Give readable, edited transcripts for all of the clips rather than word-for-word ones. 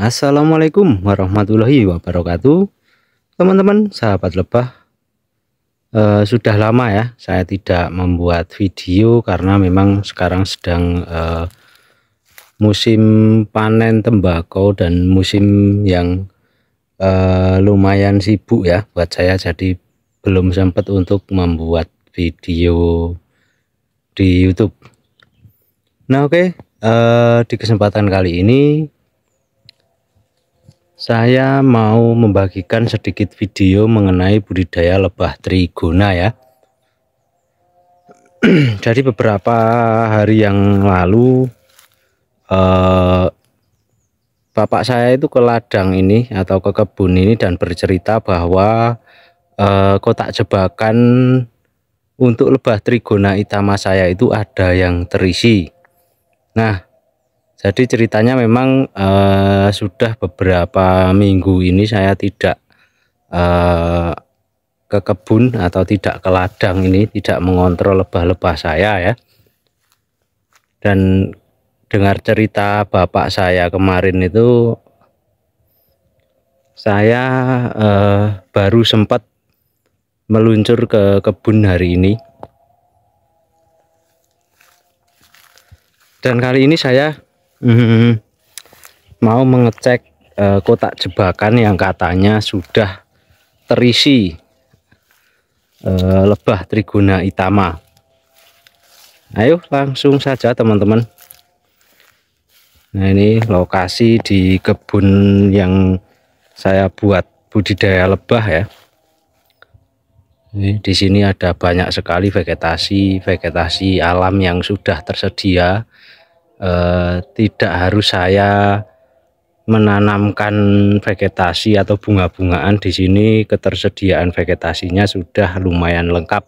Assalamualaikum warahmatullahi wabarakatuh, teman-teman sahabat lebah. Sudah lama ya saya tidak membuat video karena memang sekarang sedang musim panen tembakau dan musim yang lumayan sibuk ya buat saya, jadi belum sempat untuk membuat video di YouTube. Nah, oke, di kesempatan kali ini saya mau membagikan sedikit video mengenai budidaya lebah trigona ya. Jadi beberapa hari yang lalu bapak saya itu ke ladang ini atau ke kebun ini dan bercerita bahwa kotak jebakan untuk lebah trigona itama saya itu ada yang terisi. Nah, jadi ceritanya memang sudah beberapa minggu ini saya tidak ke kebun atau tidak ke ladang ini, tidak mengontrol lebah-lebah saya ya. Dan dengar cerita bapak saya kemarin itu, saya baru sempat meluncur ke kebun hari ini. Dan kali ini saya mau mengecek kotak jebakan yang katanya sudah terisi lebah trigona itama. Ayo langsung saja teman-teman. Nah, ini lokasi di kebun yang saya buat budidaya lebah ya. Ini di sini ada banyak sekali vegetasi alam yang sudah tersedia. Tidak harus saya menanamkan vegetasi atau bunga-bungaan. Di sini ketersediaan vegetasinya sudah lumayan lengkap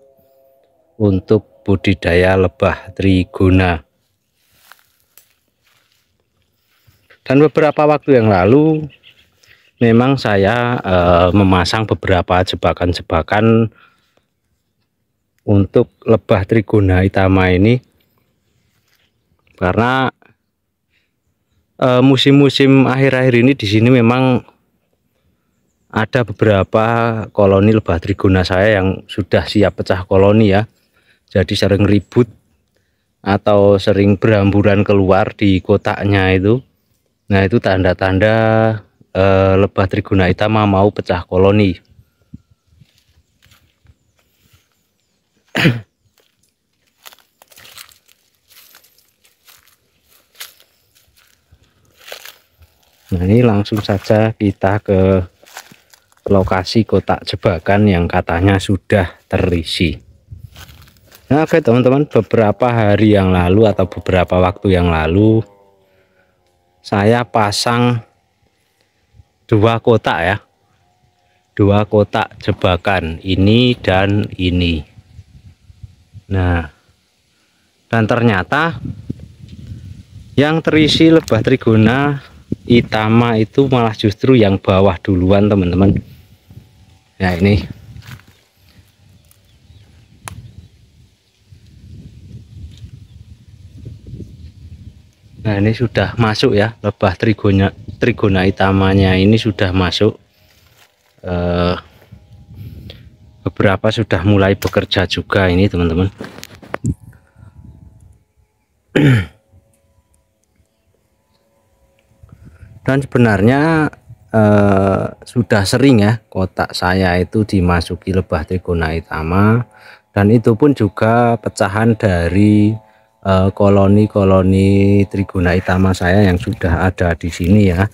untuk budidaya lebah trigona. Dan beberapa waktu yang lalu memang saya memasang beberapa jebakan-jebakan untuk lebah trigona itama ini, karena musim-musim akhir-akhir ini di sini memang ada beberapa koloni lebah trigona saya yang sudah siap pecah koloni ya. Jadi sering ribut atau sering berhamburan keluar di kotaknya itu. Nah, itu tanda-tanda lebah trigona itama mau pecah koloni. Nah, ini langsung saja kita ke lokasi kotak jebakan yang katanya sudah terisi. Nah, oke teman-teman, beberapa hari yang lalu atau beberapa waktu yang lalu saya pasang dua kotak ya, dua kotak jebakan, ini dan ini. Nah, dan ternyata yang terisi lebah trigona itama itu malah justru yang bawah duluan teman-teman. Nah, ini sudah masuk ya, lebah trigona itamanya ini sudah masuk. Beberapa sudah mulai bekerja juga ini teman-teman. Dan sebenarnya sudah sering ya kotak saya itu dimasuki lebah trigona itama, dan itu pun juga pecahan dari koloni-koloni trigona itama saya yang sudah ada di sini ya.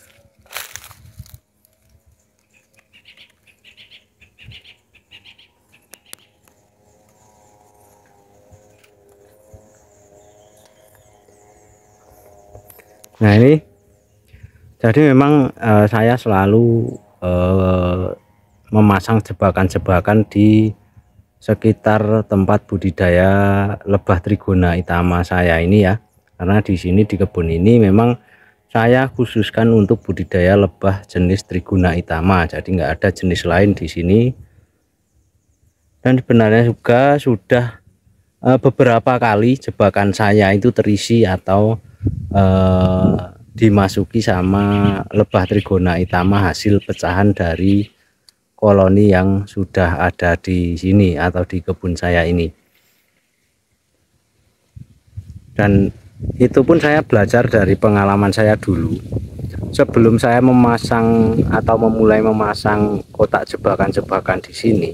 Nah, ini jadi memang saya selalu memasang jebakan-jebakan di sekitar tempat budidaya lebah trigona itama saya ini ya, karena di sini di kebun ini memang saya khususkan untuk budidaya lebah jenis trigona itama, jadi nggak ada jenis lain di sini. Dan sebenarnya juga sudah beberapa kali jebakan saya itu terisi atau dimasuki sama lebah Trigona itama hasil pecahan dari koloni yang sudah ada di sini atau di kebun saya ini. Dan itu pun saya belajar dari pengalaman saya dulu. Sebelum saya memasang atau memulai memasang kotak jebakan-jebakan di sini,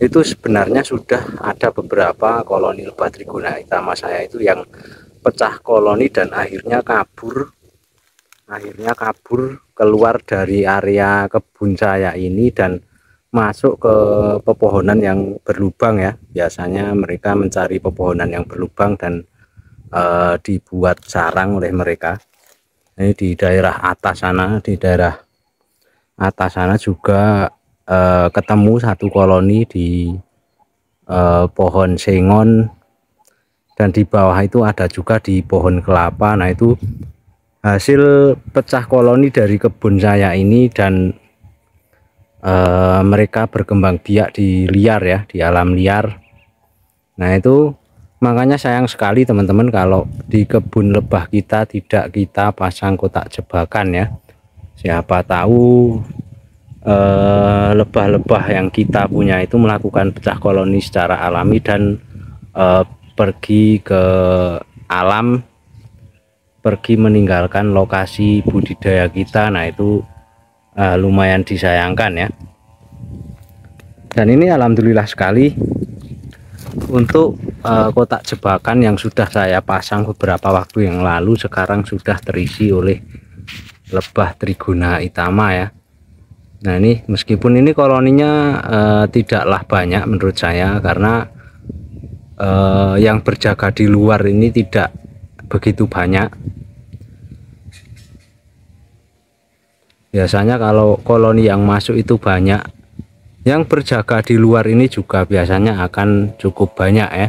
itu sebenarnya sudah ada beberapa koloni lebah Trigona itama saya itu yang pecah koloni dan akhirnya kabur keluar dari area kebun saya ini dan masuk ke pepohonan yang berlubang ya. Biasanya mereka mencari pepohonan yang berlubang dan dibuat sarang oleh mereka. Ini di daerah atas sana juga ketemu satu koloni di pohon sengon, dan di bawah itu ada juga di pohon kelapa. Nah, itu hasil pecah koloni dari kebun saya ini, dan mereka berkembang biak di liar ya, di alam liar. Nah, itu makanya sayang sekali teman-teman kalau di kebun lebah kita tidak kita pasang kotak jebakan ya. Siapa tahu lebah-lebah yang kita punya itu melakukan pecah koloni secara alami dan pergi ke alam, pergi meninggalkan lokasi budidaya kita. Nah, itu lumayan disayangkan ya. Dan ini alhamdulillah sekali untuk kotak jebakan yang sudah saya pasang beberapa waktu yang lalu sekarang sudah terisi oleh lebah Trigona itama ya. Nah, ini meskipun ini koloninya tidaklah banyak menurut saya, karena yang berjaga di luar ini tidak begitu banyak. Biasanya kalau koloni yang masuk itu banyak, yang berjaga di luar ini juga biasanya akan cukup banyak ya.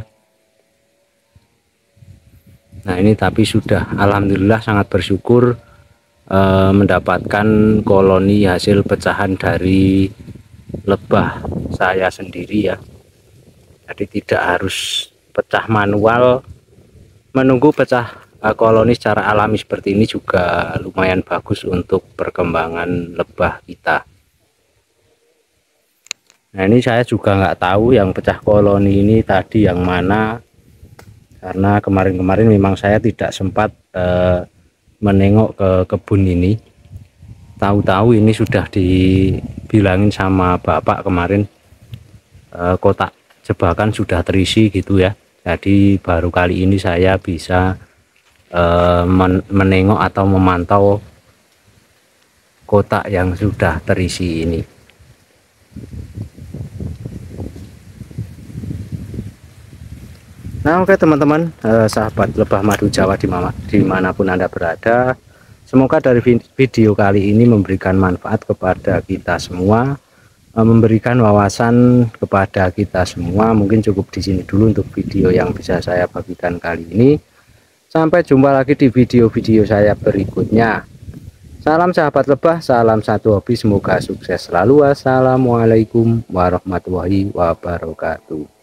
Nah, ini tapi sudah alhamdulillah sangat bersyukur mendapatkan koloni hasil pecahan dari lebah saya sendiri ya. Jadi tidak harus pecah manual, menunggu pecah koloni secara alami seperti ini juga lumayan bagus untuk perkembangan lebah kita. Nah, ini saya juga nggak tahu yang pecah koloni ini tadi yang mana, karena kemarin-kemarin memang saya tidak sempat menengok ke kebun ini. Tahu-tahu ini sudah dibilangin sama bapak kemarin kotak jebakan sudah terisi gitu ya. Jadi baru kali ini saya bisa menengok atau memantau kotak yang sudah terisi ini. Nah, oke teman-teman, sahabat lebah madu Jawa dimanapun Anda berada, semoga dari video kali ini memberikan manfaat kepada kita semua, memberikan wawasan kepada kita semua. Mungkin cukup di sini dulu untuk video yang bisa saya bagikan kali ini. Sampai jumpa lagi di video-video saya berikutnya. Salam sahabat lebah, salam satu hobi, semoga sukses selalu. Wassalamualaikum warahmatullahi wabarakatuh.